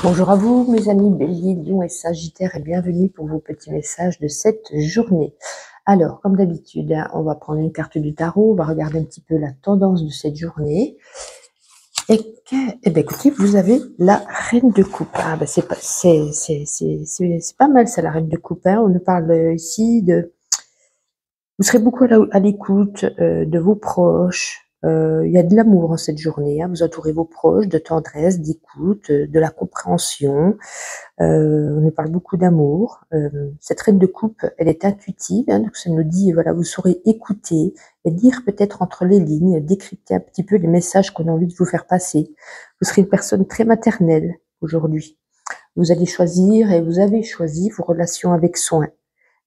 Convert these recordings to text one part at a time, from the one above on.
Bonjour à vous, mes amis Bélier, Lion et Sagittaire, et bienvenue pour vos petits messages de cette journée. Alors, comme d'habitude, on va prendre une carte du tarot, on va regarder un petit peu la tendance de cette journée. Écoutez, vous avez la Reine de Coupe. C'est pas mal ça, la Reine de Coupe. On nous parle ici de... Vous serez beaucoup à l'écoute de vos proches. Il y a de l'amour en cette journée. Vous entourez vos proches de tendresse, d'écoute, de la compréhension. On nous parle beaucoup d'amour. Cette Reine de Coupe, elle est intuitive. Donc ça nous dit, voilà, vous saurez écouter et lire peut-être entre les lignes, décrypter un petit peu les messages qu'on a envie de vous faire passer. Vous serez une personne très maternelle aujourd'hui. Vous allez choisir et vous avez choisi vos relations avec soin.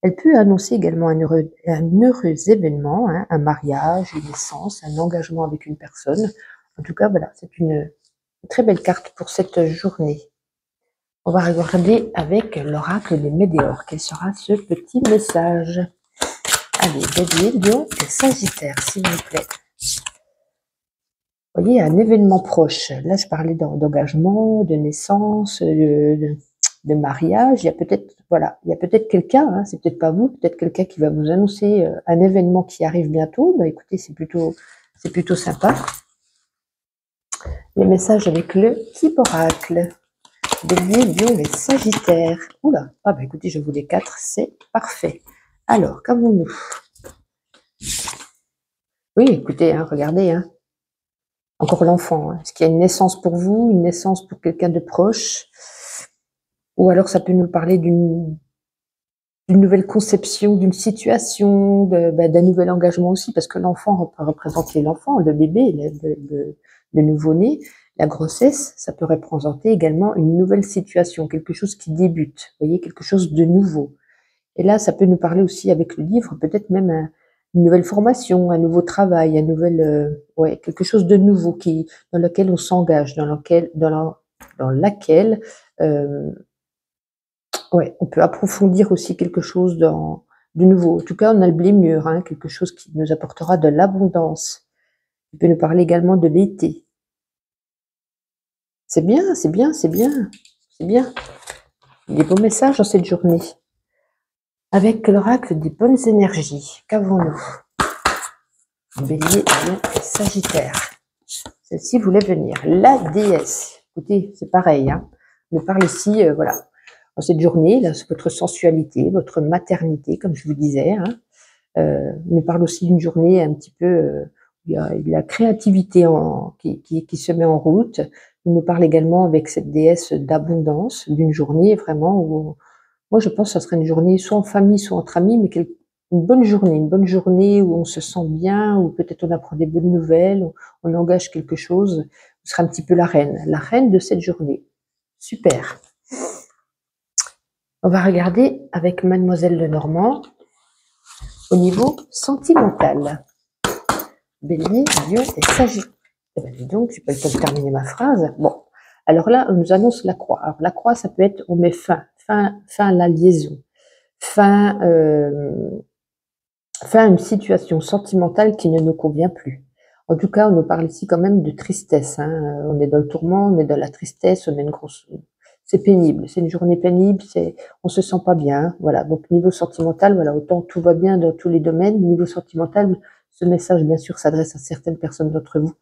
Elle peut annoncer également un heureux événement, un mariage, une naissance, un engagement avec une personne. En tout cas, voilà, c'est une très belle carte pour cette journée. On va regarder avec l'oracle des Météores. Quel sera ce petit message? Allez, Bélier, Lion et Sagittaire, s'il vous plaît. Vous voyez, un événement proche. Là, je parlais d'engagement, de naissance, de mariage. Il y a peut-être, voilà, il y a peut-être quelqu'un, c'est peut-être pas vous, peut-être quelqu'un qui va vous annoncer un événement qui arrive bientôt. Écoutez, c'est plutôt sympa. Les messages avec le type oracle. Bélier, Lion et Sagittaire. Oula, écoutez, je vous les 4, c'est parfait. Alors, qu'avons-nous? Oui, écoutez, regardez, encore l'enfant. Est-ce qu'il y a une naissance pour vous, une naissance pour quelqu'un de proche? Ou alors ça peut nous parler d'une nouvelle conception, d'une situation, d'un nouvel engagement aussi, parce que l'enfant peut représenter l'enfant, le bébé, le nouveau-né. La grossesse, ça peut représenter également une nouvelle situation, quelque chose qui débute, vous voyez, quelque chose de nouveau. Et là, ça peut nous parler aussi avec le livre, peut-être même une nouvelle formation, un nouveau travail, quelque chose de nouveau dans lequel on s'engage, dans laquelle on peut approfondir aussi quelque chose de nouveau. En tout cas, on a le blé mûr, quelque chose qui nous apportera de l'abondance. Il peut nous parler également de l'été. C'est bien, c'est bien, c'est bien, c'est bien. Des beaux messages dans cette journée. Avec l'oracle des bonnes énergies, qu'avons-nous? Bélier, Lion et Sagittaire. Celle-ci voulait venir. La déesse. Écoutez, c'est pareil. On nous parle ici, voilà, dans cette journée, là, c'est votre sensualité, votre maternité, comme je vous disais. On nous parle aussi d'une journée un petit peu, il y a la créativité qui se met en route. On nous parle également avec cette déesse d'abondance, d'une journée vraiment où, moi je pense que ça serait une journée soit en famille, soit entre amis, mais une bonne journée où on se sent bien, où peut-être on apprend des bonnes nouvelles, on engage quelque chose. Ce sera un petit peu la reine de cette journée. Super. On va regarder avec Mademoiselle Lenormand au niveau sentimental. Bélier, Lion et Sagittaire. Dis donc, j'ai pas le temps de terminer ma phrase. Bon, alors là, on nous annonce la croix. Alors la croix, ça peut être, on met fin à la liaison, fin à une situation sentimentale qui ne nous convient plus. En tout cas, on nous parle ici quand même de tristesse. On est dans le tourment, on est dans la tristesse, on a une grosse... C'est pénible, c'est une journée pénible, on se sent pas bien. Voilà, donc niveau sentimental, voilà, autant tout va bien dans tous les domaines. Niveau sentimental, ce message, bien sûr, s'adresse à certaines personnes d'entre vous.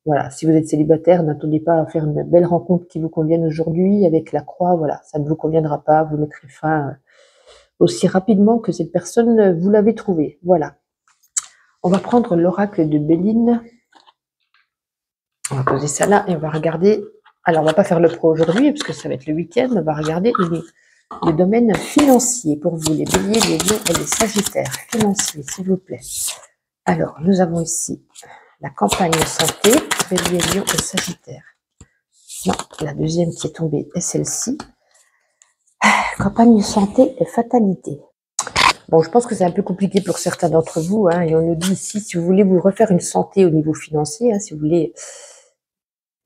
Voilà, si vous êtes célibataire, n'attendez pas à faire une belle rencontre qui vous convienne aujourd'hui. Avec la croix, voilà, ça ne vous conviendra pas. Vous mettrez fin aussi rapidement que cette personne, vous l'avez trouvée. Voilà. On va prendre l'oracle de Béline. On va poser ça là et on va regarder. Alors, on va pas faire le pro aujourd'hui parce que ça va être le week-end. On va regarder le domaine financier pour vous, les béliers, les lions et les sagittaires. Financier, s'il vous plaît. Alors, nous avons ici la campagne santé, bélier, lion et sagittaire. Non, la deuxième qui est tombée est celle-ci. Campagne santé et fatalité. Bon, je pense que c'est un peu compliqué pour certains d'entre vous. Et on nous dit ici, si vous voulez vous refaire une santé au niveau financier, si vous voulez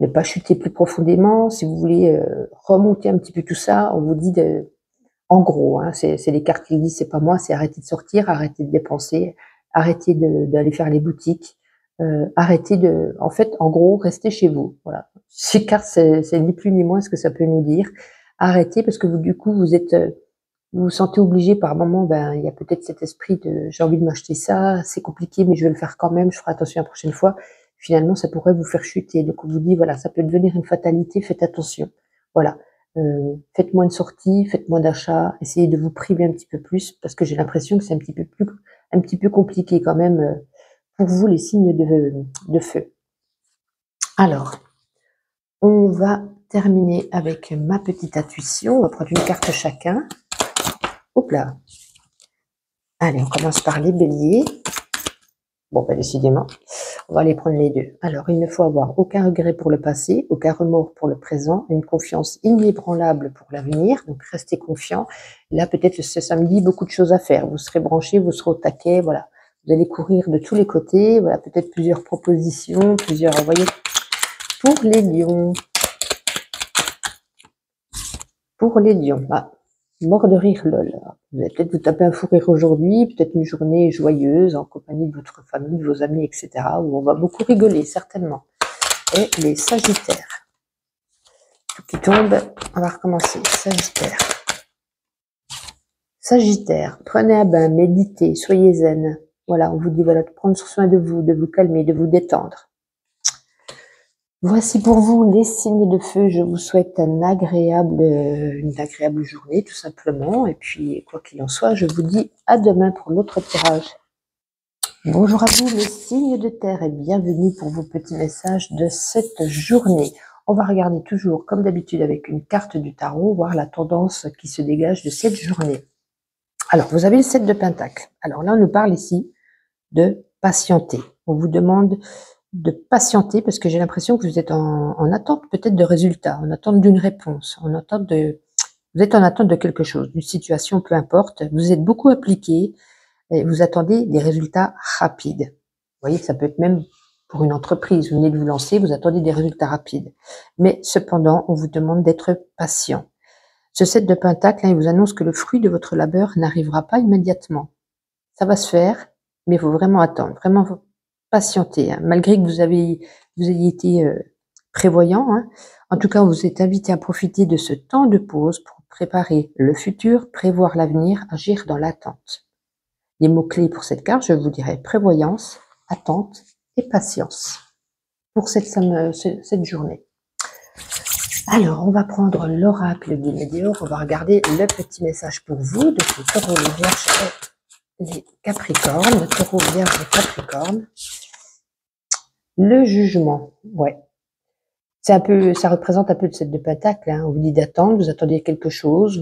ne pas chuter plus profondément, si vous voulez remonter un petit peu tout ça, on vous dit en gros, c'est les cartes qui le disent, c'est pas moi, c'est arrêter de sortir, arrêter de dépenser, arrêter d'aller faire les boutiques, arrêter en fait, en gros, rester chez vous. Voilà. ces cartes, c'est ni plus ni moins ce que ça peut nous dire. Arrêtez, parce que vous, du coup, vous vous sentez obligé par moment, ben, il y a peut-être cet esprit de j'ai envie de m'acheter ça, c'est compliqué, mais je vais le faire quand même, je ferai attention la prochaine fois. Finalement, ça pourrait vous faire chuter. Donc, on vous dit, voilà, ça peut devenir une fatalité, faites attention. Voilà. Faites moins de sorties, faites moins d'achats, essayez de vous priver un petit peu plus, parce que j'ai l'impression que c'est un petit peu compliqué quand même pour vous, les signes de feu. Alors, on va terminer avec ma petite intuition. On va prendre une carte chacun. Hop là. Allez, on commence par les béliers. Bon, ben décidément, on va aller prendre les deux. Alors, il ne faut avoir aucun regret pour le passé, aucun remords pour le présent, une confiance inébranlable pour l'avenir. Donc, restez confiant. Là, peut-être ce samedi, beaucoup de choses à faire. Vous serez branchés, vous serez au taquet, voilà. Vous allez courir de tous les côtés. Voilà, peut-être plusieurs propositions, plusieurs, vous voyez. Pour les lions. Pour les lions, mort de rire, lol. Vous allez peut-être vous taper un fou rire aujourd'hui, peut-être une journée joyeuse en compagnie de votre famille, de vos amis, etc. où on va beaucoup rigoler, certainement. Et les sagittaires. Tout qui tombe, on va recommencer. Sagittaire. Sagittaire, prenez un bain, méditez, soyez zen. Voilà, on vous dit voilà, de prendre soin de vous calmer, de vous détendre. Voici pour vous les signes de feu. Je vous souhaite une agréable journée, tout simplement. Et puis, quoi qu'il en soit, je vous dis à demain pour l'autre tirage. Bonjour à vous, les signes de terre, et bienvenue pour vos petits messages de cette journée. On va regarder toujours, comme d'habitude, avec une carte du tarot, voir la tendance qui se dégage de cette journée. Alors, vous avez le 7 de Pentacle. Alors là, on nous parle ici de patienter. On vous demande de patienter parce que j'ai l'impression que vous êtes en attente peut-être de résultats, en attente d'une réponse, vous êtes en attente de quelque chose, d'une situation, peu importe. Vous êtes beaucoup appliqué et vous attendez des résultats rapides. Vous voyez, ça peut être même pour une entreprise, vous venez de vous lancer, vous attendez des résultats rapides. Mais cependant, on vous demande d'être patient. Ce 7 de Pentacle, il vous annonce que le fruit de votre labeur n'arrivera pas immédiatement. Ça va se faire, mais il faut vraiment attendre, vraiment patienter, hein, malgré que vous ayez été prévoyant. Hein. En tout cas, on vous est invité à profiter de ce temps de pause pour préparer le futur, prévoir l'avenir, agir dans l'attente. Les mots-clés pour cette carte, je vous dirais prévoyance, attente et patience pour cette journée. Alors, on va prendre l'oracle du Médior, on va regarder le petit message pour vous de ces taureaux, les vierges et les capricornes, taureau, vierge et capricorne. Le jugement, ouais. C'est un peu, ça représente un peu de cette de Pentacle, hein. On vous dit d'attendre, vous attendez quelque chose,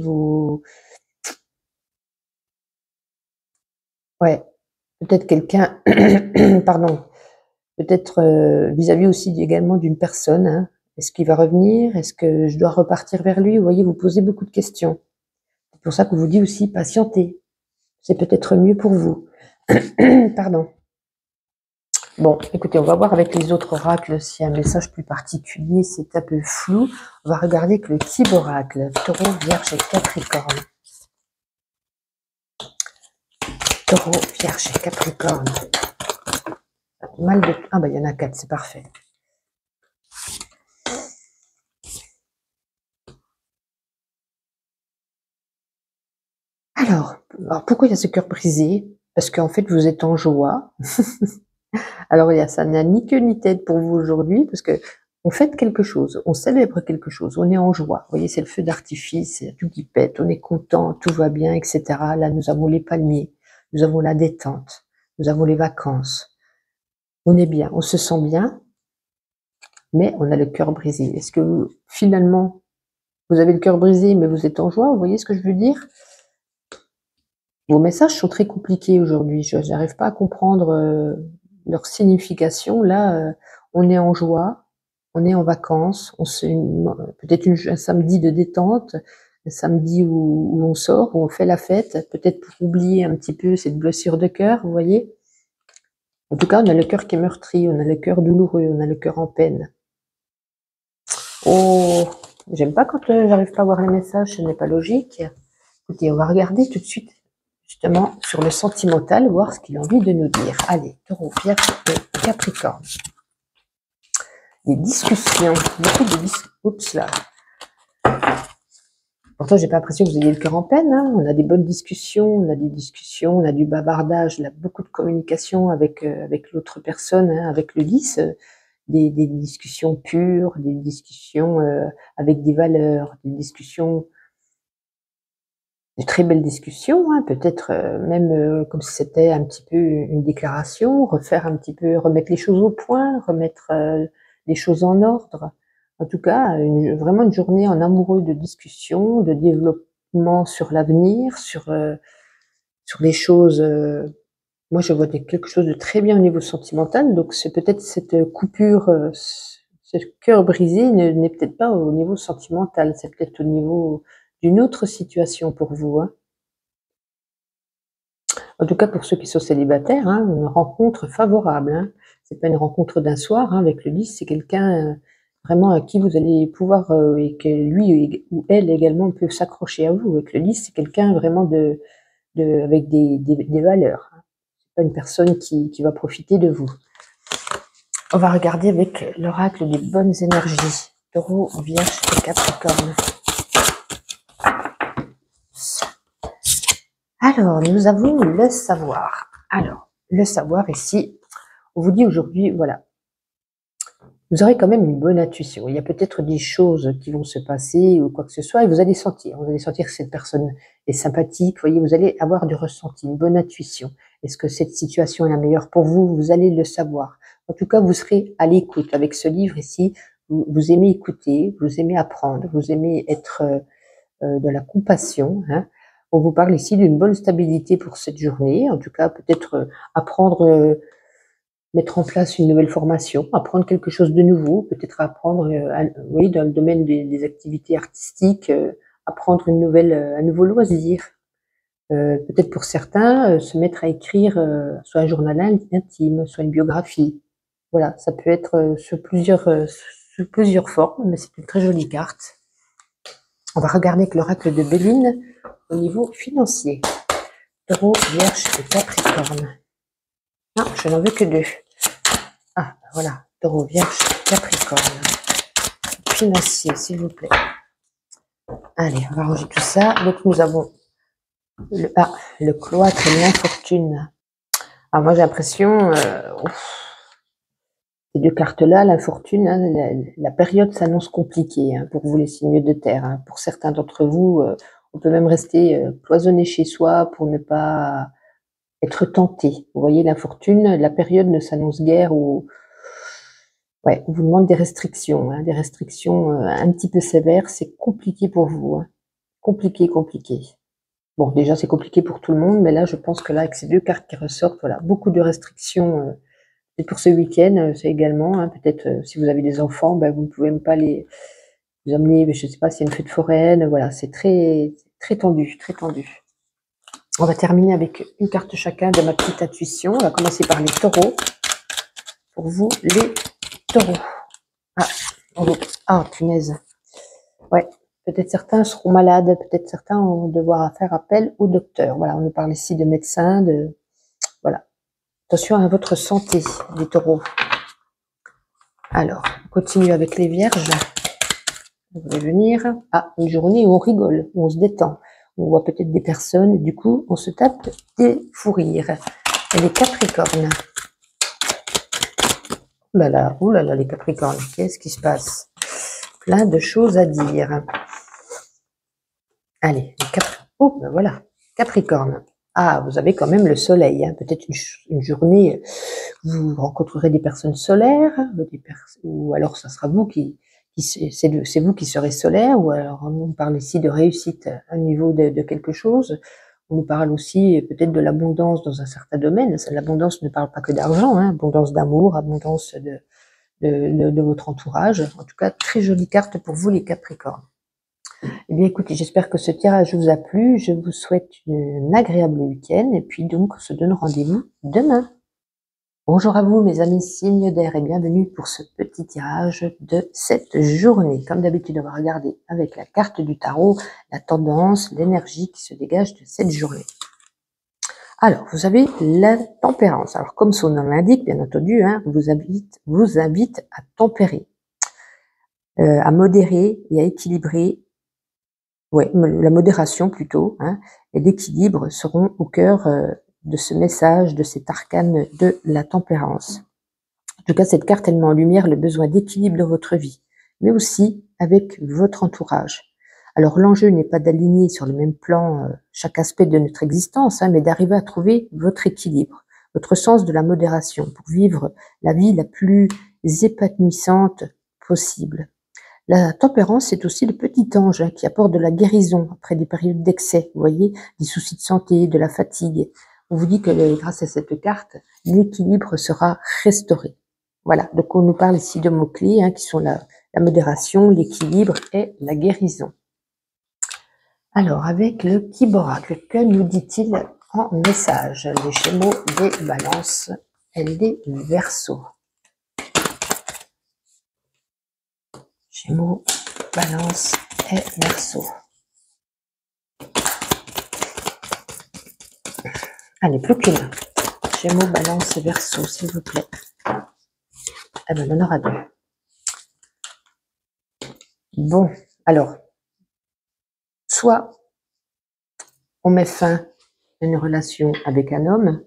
ouais, peut-être quelqu'un, pardon, peut-être vis-à-vis aussi également d'une personne, hein. Est-ce qu'il va revenir? Est-ce que je dois repartir vers lui? Vous voyez, vous posez beaucoup de questions. C'est pour ça qu'on vous dit aussi patienter. C'est peut-être mieux pour vous. Pardon. Bon, écoutez, on va voir avec les autres oracles s'il y a un message plus particulier, c'est un peu flou. On va regarder avec le type oracle, taureau, vierge et capricorne. Taureau, vierge et capricorne. Mal de... Ah bah il y en a 4, c'est parfait. Alors, pourquoi il y a ce cœur brisé? Parce qu'en fait, vous êtes en joie. Alors, ça n'a ni queue ni tête pour vous aujourd'hui, parce que on fête quelque chose, on célèbre quelque chose, on est en joie. Vous voyez, c'est le feu d'artifice, c'est tout qui pète, on est content, tout va bien, etc. Là, nous avons les palmiers, nous avons la détente, nous avons les vacances. On est bien, on se sent bien, mais on a le cœur brisé. Est-ce que finalement, vous avez le cœur brisé, mais vous êtes en joie? Vous voyez ce que je veux dire? Vos messages sont très compliqués aujourd'hui. Je n'arrive pas à comprendre leur signification. Là, on est en joie, on est en vacances, peut-être un samedi de détente, un samedi où on sort, où on fait la fête, peut-être pour oublier un petit peu cette blessure de cœur, vous voyez. En tout cas, on a le cœur qui est meurtri, on a le cœur douloureux, on a le cœur en peine. Oh, j'aime pas quand j'arrive pas à voir les messages, ce n'est pas logique. Écoutez, on va regarder tout de suite justement sur le sentimental, voir ce qu'il a envie de nous dire. Allez, taureau, vierge et capricorne. des discussions, beaucoup de discussions. Oups là. Pourtant, j'ai pas l'impression que vous ayez le cœur en peine, hein. On a des bonnes discussions, on a des discussions, on a du bavardage, là, beaucoup de communication avec l'autre personne, hein, avec le 10, des discussions pures, des discussions avec des valeurs, des discussions, de très belles discussions, hein, peut-être même comme si c'était un petit peu une déclaration, refaire un petit peu, remettre les choses au point, remettre les choses en ordre. En tout cas, vraiment une journée en amoureux de discussion, de développement sur l'avenir, sur les choses. Moi, je vois quelque chose de très bien au niveau sentimental, donc c'est peut-être cette coupure, ce cœur brisé n'est peut-être pas au niveau sentimental, c'est peut-être au niveau d'une autre situation pour vous, hein. En tout cas, pour ceux qui sont célibataires, hein, une rencontre favorable, hein. C'est pas une rencontre d'un soir, hein, avec le 10, c'est quelqu'un vraiment à qui vous allez pouvoir, et que lui ou elle également peut s'accrocher à vous. Avec le 10, c'est quelqu'un vraiment avec des valeurs, hein. C'est pas une personne qui va profiter de vous. On va regarder avec l'oracle des bonnes énergies. Taureau, Vierge et Capricorne. Alors, nous avons le savoir. Alors, le savoir ici, on vous dit aujourd'hui, voilà, vous aurez quand même une bonne intuition. Il y a peut-être des choses qui vont se passer ou quoi que ce soit, et vous allez sentir que cette personne est sympathique. Vous voyez, vous allez avoir du ressenti, une bonne intuition. Est-ce que cette situation est la meilleure pour vous? Vous allez le savoir. En tout cas, vous serez à l'écoute. Avec ce livre ici, vous aimez écouter, vous aimez apprendre, vous aimez être de la compassion, hein. On vous parle ici d'une bonne stabilité pour cette journée. En tout cas, peut-être apprendre, mettre en place une nouvelle formation, apprendre quelque chose de nouveau, peut-être apprendre, oui, dans le domaine des activités artistiques, apprendre un nouveau loisir. Peut-être pour certains, se mettre à écrire soit un journal intime, soit une biographie. Voilà, ça peut être sous plusieurs formes, mais c'est une très jolie carte. On va regarder avec l'oracle de Béline au niveau financier. Taureau, Vierge et Capricorne. Non, je n'en veux que 2. Ah, voilà. Taureau, Vierge, Capricorne. Financier, s'il vous plaît. Allez, on va ranger tout ça. Donc, nous avons le cloître et l'infortune. Alors, moi, j'ai l'impression, ces deux cartes-là, l'infortune, hein, la période s'annonce compliquée, hein, pour vous, les signes de terre, hein. Pour certains d'entre vous, on peut même rester cloisonné chez soi pour ne pas être tenté. Vous voyez, l'infortune, la période ne s'annonce guère ou ouais, on vous demande des restrictions, hein, un petit peu sévères. C'est compliqué pour vous, hein. Compliqué, compliqué. Bon, déjà, c'est compliqué pour tout le monde, mais là, je pense que là, avec ces deux cartes qui ressortent, voilà, beaucoup de restrictions. Et pour ce week-end, c'est également, hein, peut-être si vous avez des enfants, ben, vous ne pouvez même pas les amener, je ne sais pas s'il y a une fête foraine, voilà, c'est très, très tendu, très tendu. On va terminer avec une carte chacun de ma petite intuition. On va commencer par les taureaux. Pour vous, les taureaux. Ah, punaise. Ouais, peut-être certains seront malades, peut-être certains vont devoir faire appel au docteur. Voilà, on nous parle ici de médecins, voilà. Attention à votre santé, les taureaux. Alors, on continue avec les vierges. Vous allez venir à une journée où on rigole, où on se détend. On voit peut-être des personnes, et du coup, on se tape des fous rires. Et les capricornes. Ouh là là, les capricornes, qu'est-ce qui se passe? Plein de choses à dire. Allez, oh, ben voilà, Capricorne. Ah, vous avez quand même le soleil, hein. Peut-être une journée, vous rencontrerez des personnes solaires, ou alors ça sera vous c'est vous qui serez solaire, ou alors on parle ici de réussite à un niveau de quelque chose. On nous parle aussi peut-être de l'abondance dans un certain domaine. L'abondance ne parle pas que d'argent, hein. Abondance d'amour, abondance de votre entourage. En tout cas, très jolie carte pour vous, les Capricornes. Eh bien, écoutez, j'espère que ce tirage vous a plu. Je vous souhaite un agréable week-end et puis donc, on se donne rendez-vous demain. Bonjour à vous, mes amis signes d'air, et bienvenue pour ce petit tirage de cette journée. Comme d'habitude, on va regarder avec la carte du tarot la tendance, l'énergie qui se dégage de cette journée. Alors, vous avez la tempérance. Alors, comme son nom l'indique, bien entendu, hein, vous invite à tempérer. à modérer et à équilibrer. Ouais, la modération plutôt, hein, et l'équilibre seront au cœur de ce message, de cet arcane de la tempérance. En tout cas, cette carte, elle met en lumière le besoin d'équilibre de votre vie, mais aussi avec votre entourage. Alors l'enjeu n'est pas d'aligner sur le même plan chaque aspect de notre existence, hein, mais d'arriver à trouver votre équilibre, votre sens de la modération pour vivre la vie la plus épanouissante possible. La tempérance, c'est aussi le petit ange hein, qui apporte de la guérison après des périodes d'excès, vous voyez, des soucis de santé, de la fatigue. On vous dit que grâce à cette carte, l'équilibre sera restauré. Voilà, donc on nous parle ici de mots-clés hein, qui sont la modération, l'équilibre et la guérison. Alors, avec le Kiboracle, que nous dit-il en message? Les Gémeaux, des Balances et les Verseaux. Gémeaux, Balance et Verseau. Allez, plus qu'une. Gémeaux, Balance et Verseau, s'il vous plaît. Eh bien, on en aura deux. Bon, alors, soit on met fin à une relation avec un homme,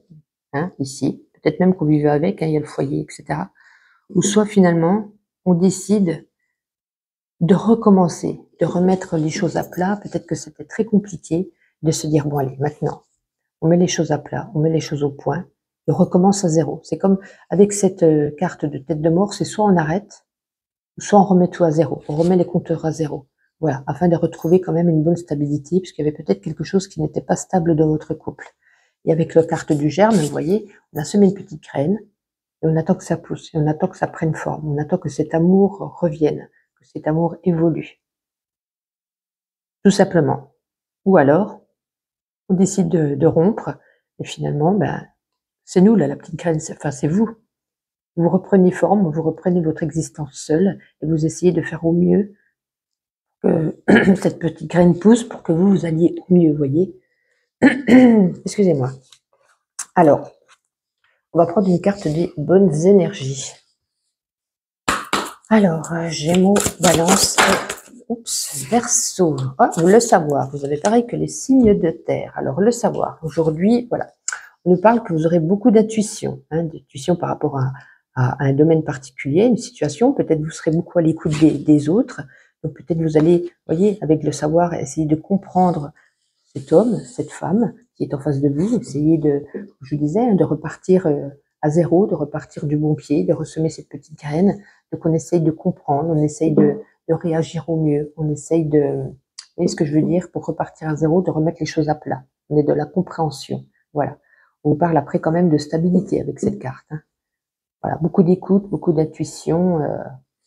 hein, ici, peut-être même qu'on vivait avec, hein, il y a le foyer, etc. Ou soit finalement, on décide de recommencer, de remettre les choses à plat. Peut-être que c'était très compliqué de se dire, bon allez, maintenant, on met les choses à plat, on met les choses au point, et on recommence à zéro. C'est comme avec cette carte de tête de mort, c'est soit on arrête, soit on remet tout à zéro, on remet les compteurs à zéro. Voilà, afin de retrouver quand même une bonne stabilité, puisqu'il y avait peut-être quelque chose qui n'était pas stable dans votre couple. Et avec la carte du germe, vous voyez, on a semé une petite graine, et on attend que ça pousse, et on attend que ça prenne forme, on attend que cet amour revienne, que cet amour évolue. Tout simplement. Ou alors, on décide de rompre, et finalement, ben, c'est nous, là, la petite graine, enfin, c'est vous. Vous reprenez forme, vous reprenez votre existence seule, et vous essayez de faire au mieux que cette petite graine pousse pour que vous alliez au mieux, vous voyez. Excusez-moi. Alors, on va prendre une carte des bonnes énergies. Alors, Gémeaux, Balance et Verseau. Oh, le savoir, vous avez pareil que les signes de terre. Alors, le savoir, aujourd'hui, voilà, on nous parle que vous aurez beaucoup d'intuition, hein, d'intuition par rapport à un domaine particulier, une situation. Peut-être vous serez beaucoup à l'écoute des autres. Donc, peut-être vous allez, vous voyez, avec le savoir, essayer de comprendre cet homme, cette femme qui est en face de vous, essayer de, je vous disais, hein, de repartir à zéro, de repartir du bon pied, de ressemer cette petite graine. Donc on essaye de comprendre, on essaye de réagir au mieux, on essaye de, vous voyez ce que je veux dire, pour repartir à zéro, de remettre les choses à plat. On est de la compréhension, voilà. On parle après quand même de stabilité avec cette carte. Hein. Voilà, beaucoup d'écoute, beaucoup d'intuition.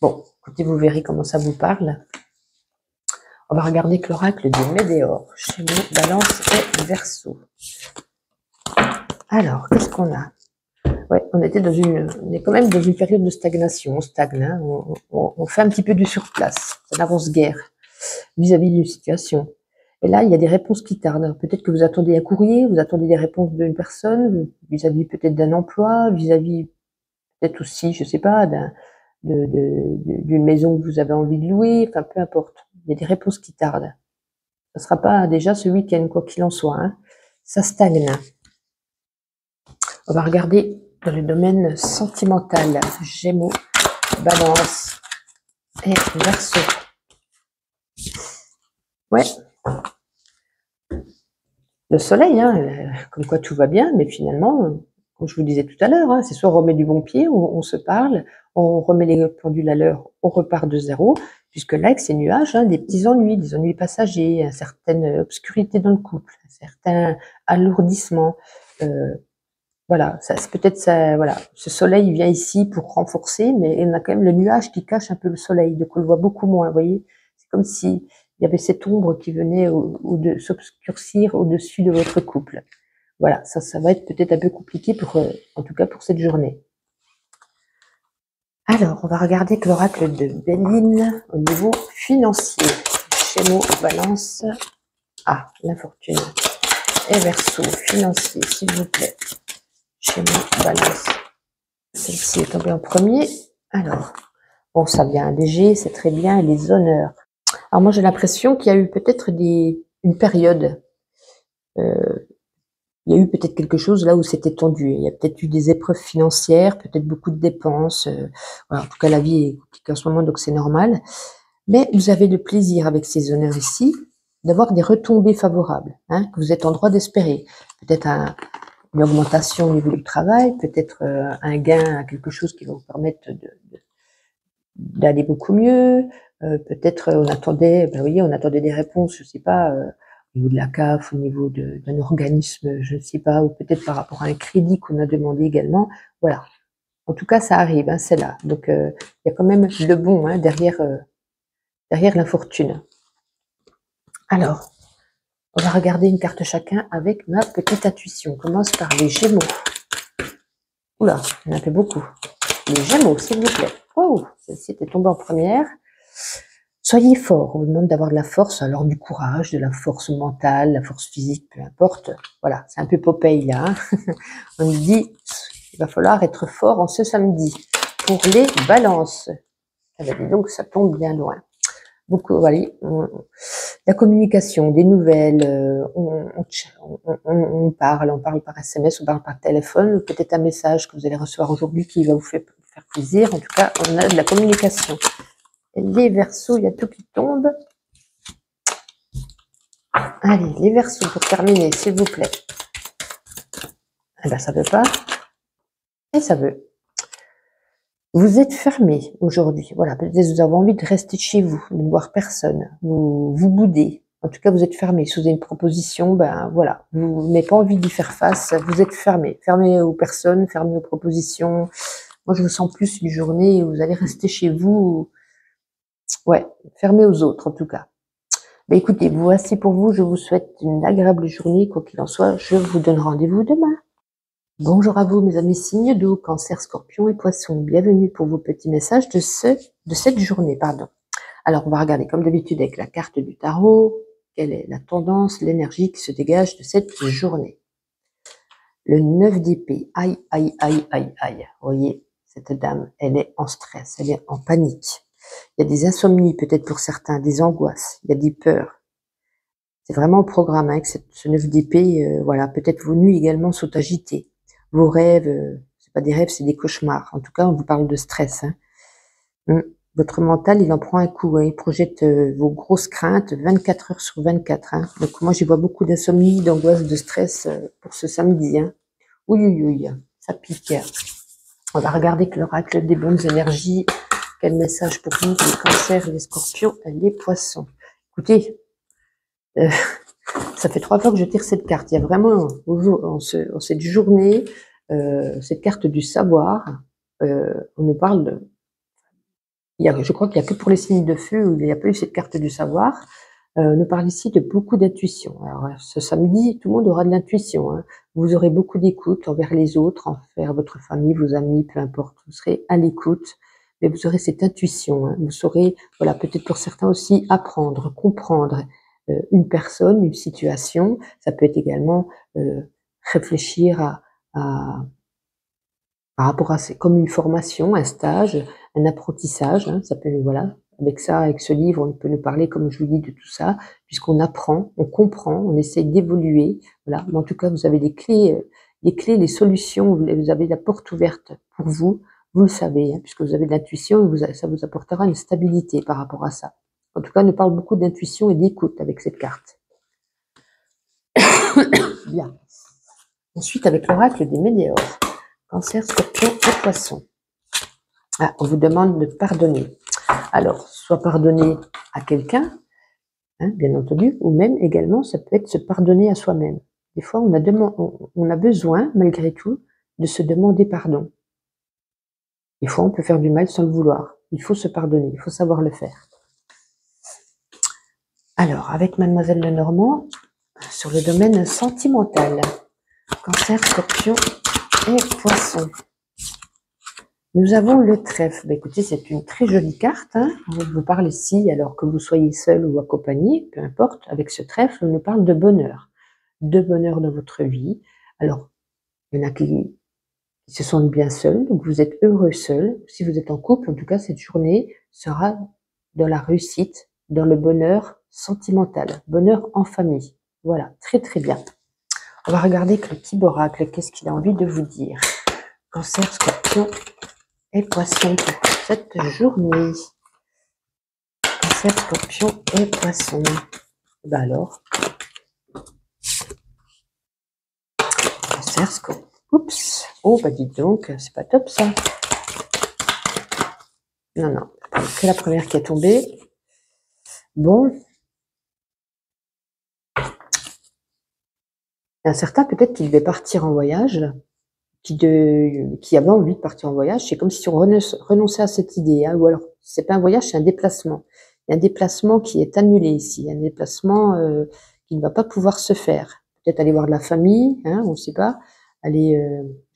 Bon, écoutez, vous verrez comment ça vous parle. On va regarder que l'oracle du Médéor, Gémeaux, Balance et Verseau. Alors, qu'est-ce qu'on a? Ouais, on est quand même dans une période de stagnation. On stagne, hein, on fait un petit peu du surplace. Ça n'avance guère vis-à-vis d'une situation. Et là, il y a des réponses qui tardent. Peut-être que vous attendez un courrier, vous attendez des réponses d'une personne, vis-à-vis peut-être d'un emploi, vis-à-vis peut-être aussi, je sais pas, d'une maison que vous avez envie de louer. Enfin, peu importe. Il y a des réponses qui tardent. Ça ne sera pas déjà ce week-end, quoi qu'il en soit. Hein. Ça stagne. On va regarder dans le domaine sentimental. Gémeaux, Balance et Verseau. Ouais. Le soleil, hein, comme quoi tout va bien, mais finalement, comme je vous disais tout à l'heure, hein, c'est soit on remet du bon pied, on se parle, on remet les pendules à l'heure, on repart de zéro, puisque là, avec ces nuages, hein, des petits ennuis, des ennuis passagers, une certaine obscurité dans le couple, un certain alourdissement. Voilà, ça, c'est peut-être ça, voilà, ce soleil vient ici pour renforcer, mais on a quand même le nuage qui cache un peu le soleil, donc on le voit beaucoup moins, vous voyez. C'est comme si il y avait cette ombre qui venait de s'obscurcir au-dessus de votre couple. Voilà, ça va être peut-être un peu compliqué pour, en tout cas pour cette journée. Alors, on va regarder que l'oracle de Béline au niveau financier. Gémeaux, Balance, l'infortune. Et Verseau, financier, s'il vous plaît. Gémeaux, Balance. Celle-ci est tombée en premier. Alors, Bon, ça vient léger, c'est très bien, et les honneurs. Alors moi, j'ai l'impression qu'il y a eu peut-être une période, il y a eu peut-être quelque chose là où c'était tendu. Il y a peut-être eu des épreuves financières, peut-être beaucoup de dépenses. Voilà, en tout cas, la vie est compliquée en ce moment, donc c'est normal. Mais vous avez le plaisir avec ces honneurs ici d'avoir des retombées favorables, hein, que vous êtes en droit d'espérer. Peut-être une augmentation au niveau du travail, peut-être un gain, quelque chose qui va vous permettre d'aller beaucoup mieux. Peut-être on attendait, ben oui, on attendait des réponses, je sais pas, au niveau de la CAF, au niveau d'un organisme, je ne sais pas, ou peut-être par rapport à un crédit qu'on a demandé également. Voilà. En tout cas, ça arrive, hein, c'est là. Donc, il y a quand même le bon, hein, derrière l'infortune. Alors, on va regarder une carte chacun avec ma petite intuition. On commence par les Gémeaux. Oula, il y en a fait beaucoup. Les Gémeaux, s'il vous plaît. Oh, celle-ci était tombée en première. Soyez fort. On vous demande d'avoir de la force, alors du courage, de la force mentale, la force physique, peu importe. Voilà, c'est un peu Popeye là. Hein. On nous dit, il va falloir être fort en ce samedi. Pour les balances. Eh bien, dis donc, ça tombe bien loin. Beaucoup, voilà, la communication, des nouvelles, on parle par SMS, on parle par téléphone, peut-être un message que vous allez recevoir aujourd'hui qui va vous faire plaisir. En tout cas, on a de la communication. Les Verseaux, il y a tout qui tombe. Allez, les Verseaux pour terminer, s'il vous plaît. Eh ben, ça veut pas. Et ça veut. Vous êtes fermé aujourd'hui. Voilà, peut-être que vous avez envie de rester chez vous, de ne voir personne. Vous boudez. En tout cas, vous êtes fermé. Si vous avez une proposition, ben voilà, vous n'avez pas envie d'y faire face. Vous êtes fermé. Fermé aux personnes, fermé aux propositions. Moi, je vous sens plus une journée où vous allez rester chez vous. Ouais, fermé aux autres, en tout cas. Ben écoutez, voici pour vous. Je vous souhaite une agréable journée. Quoi qu'il en soit, je vous donne rendez-vous demain. Bonjour à vous, mes amis signes d'eau, Cancer, Scorpion et Poisson. Bienvenue pour vos petits messages de cette journée, pardon. Alors, on va regarder comme d'habitude avec la carte du tarot, quelle est la tendance, l'énergie qui se dégage de cette journée. Le 9 d'épée, aïe, aïe, aïe, aïe, aïe. Vous voyez, cette dame, elle est en stress, elle est en panique. Il y a des insomnies peut-être pour certains, des angoisses, il y a des peurs. C'est vraiment au programme hein, avec ce 9 d'épée, voilà, peut-être vos nuits également sont agitées. Vos rêves, c'est pas des rêves, c'est des cauchemars. En tout cas, on vous parle de stress. Hein. Votre mental, il en prend un coup. Hein. Il projette vos grosses craintes 24 heures sur 24. Hein. Donc moi, j'y vois beaucoup d'insomnie, d'angoisse, de stress pour ce samedi. Hein. Oui, oui, oui, ça pique. On va regarder que l'oracle des bonnes énergies. Quel message pour vous, les cancers, les scorpions, les poissons. Écoutez, ça fait 3 fois que je tire cette carte. Il y a vraiment, en cette journée, cette carte du savoir. On nous parle de... je crois qu'il n'y a que pour les signes de feu où il n'y a pas eu cette carte du savoir. On nous parle ici de beaucoup d'intuition. Alors, ce samedi, tout le monde aura de l'intuition. Hein. Vous aurez beaucoup d'écoute envers les autres, envers votre famille, vos amis, peu importe. Vous serez à l'écoute, mais vous aurez cette intuition. Hein. Vous saurez, voilà, peut-être pour certains aussi, apprendre, comprendre une personne, une situation. Ça peut être également réfléchir par rapport à comme une formation, un stage, un apprentissage. Hein, ça peut, voilà, avec ça, avec ce livre, on peut nous parler, comme je vous dis, de tout ça, puisqu'on apprend, on comprend, on essaye d'évoluer. Voilà. Mais en tout cas, vous avez les clés, les solutions, vous avez la porte ouverte pour vous. Vous le savez, hein, puisque vous avez de l'intuition, ça vous apportera une stabilité par rapport à ça. En tout cas, on nous parle beaucoup d'intuition et d'écoute avec cette carte. Bien. Ensuite, avec l'oracle des Météores. Cancer, Scorpion et Poisson. Ah, on vous demande de pardonner. Alors, soit pardonner à quelqu'un, hein, bien entendu, ou même également, ça peut être se pardonner à soi-même. Des fois, on a besoin, malgré tout, de se demander pardon. Des fois, on peut faire du mal sans le vouloir. Il faut se pardonner, il faut savoir le faire. Alors, avec Mademoiselle Lenormand, sur le domaine sentimental, Cancer, Scorpion et Poisson. Nous avons le trèfle. Ben, écoutez, c'est une très jolie carte. Hein. On vous parle ici, alors que vous soyez seul ou accompagné, peu importe, avec ce trèfle, on nous parle de bonheur. De bonheur dans votre vie. Alors, il y en a qui qui se sentent bien seuls, donc vous êtes heureux seuls. Si vous êtes en couple, en tout cas, cette journée sera dans la réussite, dans le bonheur sentimental, bonheur en famille. Voilà, très très bien. On va regarder avec le petit oracle, qu'est-ce qu'il a envie de vous dire. Cancer, Scorpion et Poisson pour cette journée. Cancer, Scorpion et Poisson. Ben alors, Cancer, Scorpion. Oups. Oh, bah dites donc, c'est pas top ça. Non, non. C'est la première qui est tombée. Bon. Il y a certains peut-être qui devaient partir en voyage, qui avaient envie de partir en voyage. C'est comme si on renonçait à cette idée. Hein, ou alors, c'est pas un voyage, c'est un déplacement. Il y a un déplacement qui est annulé ici. Un déplacement qui ne va pas pouvoir se faire. Peut-être aller voir de la famille, hein, on ne sait pas. Aller,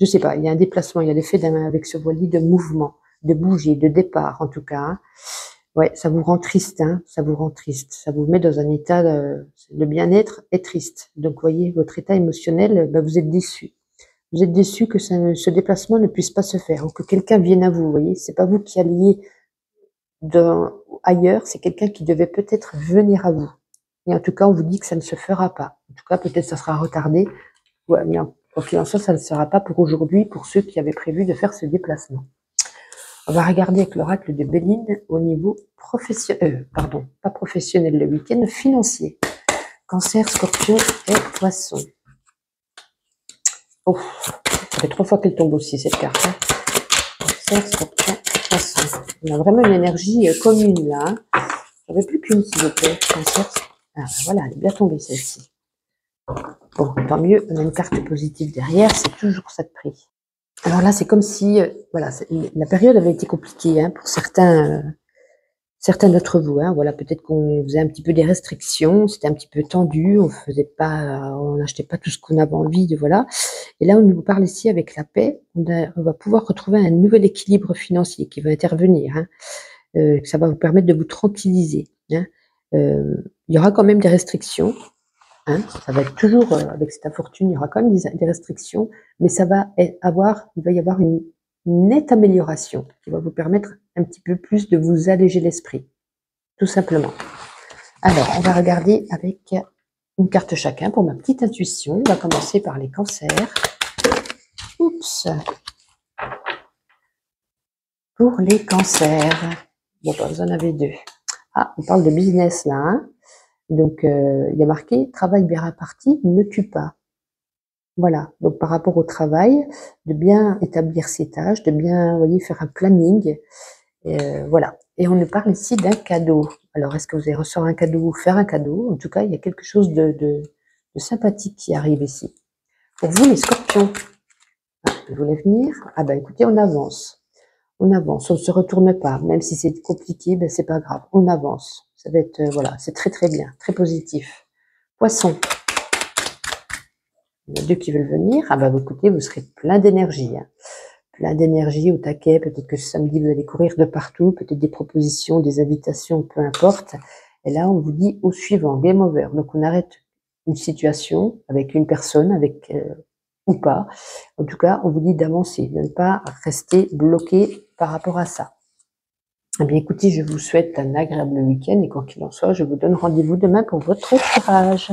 je sais pas. Il y a un déplacement. Il y a l'effet avec ce voilier de mouvement, de bouger, de départ en tout cas. Hein. Ouais, ça vous rend triste, hein, ça vous rend triste. Ça vous met dans un état, le bien-être est triste. Donc, vous voyez, votre état émotionnel, ben, vous êtes déçu. Vous êtes déçu que ce déplacement ne puisse pas se faire, ou que quelqu'un vienne à vous, vous voyez. C'est pas vous qui alliez ailleurs, c'est quelqu'un qui devait peut-être venir à vous. Et en tout cas, on vous dit que ça ne se fera pas. En tout cas, peut-être ça sera retardé. Ouais, mais quoi qu'il en soit, ça ne sera pas pour aujourd'hui, pour ceux qui avaient prévu de faire ce déplacement. On va regarder avec l'oracle de Béline au niveau professionnel, pas professionnel le week-end, financier. Cancer, Scorpion et Poisson. Oh, ça fait 3 fois qu'elle tombe aussi cette carte. Hein. Cancer, Scorpion et Poisson. On a vraiment une énergie commune là. Hein. J'en veux plus qu'une s'il vous plaît. Cancer. Ah, ben voilà, elle est bien tombée celle-ci. Bon, tant mieux, on a une carte positive derrière, c'est toujours ça de prix. Alors là, c'est comme si, voilà, la période avait été compliquée hein, pour certains d'entre vous. Hein, voilà, peut-être qu'on faisait un petit peu des restrictions, c'était un petit peu tendu, on n'achetait pas tout ce qu'on avait envie de, voilà. Et là, on nous parle ici avec la paix, on va pouvoir retrouver un nouvel équilibre financier qui va intervenir. Hein, ça va vous permettre de vous tranquilliser. Hein. Il y aura quand même des restrictions. Hein, ça va être toujours, avec cette infortune, il y aura quand même des restrictions, mais il va y avoir une nette amélioration qui va vous permettre un petit peu plus de vous alléger l'esprit, tout simplement. Alors, on va regarder avec une carte chacun pour ma petite intuition. On va commencer par les cancers. Oups. Pour les cancers. Bon, bah, vous en avez 2. Ah, on parle de business là, hein. Donc, il y a marqué « Travail bien réparti ne tue pas ». Voilà, donc par rapport au travail, de bien établir ses tâches, de bien, vous voyez, faire un planning. Voilà. Et on nous parle ici d'un cadeau. Alors, est-ce que vous allez recevoir un cadeau ou faire un cadeau? En tout cas, il y a quelque chose de sympathique qui arrive ici. Pour vous, les scorpions, vous voulez venir? Ah ben écoutez, on avance. On avance, on ne se retourne pas. Même si c'est compliqué, ben c'est pas grave. On avance. Ça va être, voilà, c'est très très bien, très positif. Poisson. Il y en a 2 qui veulent venir. Ah bah écoutez, vous serez plein d'énergie. Hein. Plein d'énergie au taquet. Peut-être que ce samedi, vous allez courir de partout. Peut-être des propositions, des invitations, peu importe. Et là, on vous dit au suivant, game over. Donc on arrête une situation avec une personne, avec ou pas. En tout cas, on vous dit d'avancer, de ne pas rester bloqué par rapport à ça. Eh bien, écoutez, je vous souhaite un agréable week-end et quoi qu'il en soit, je vous donne rendez-vous demain pour votre tirage.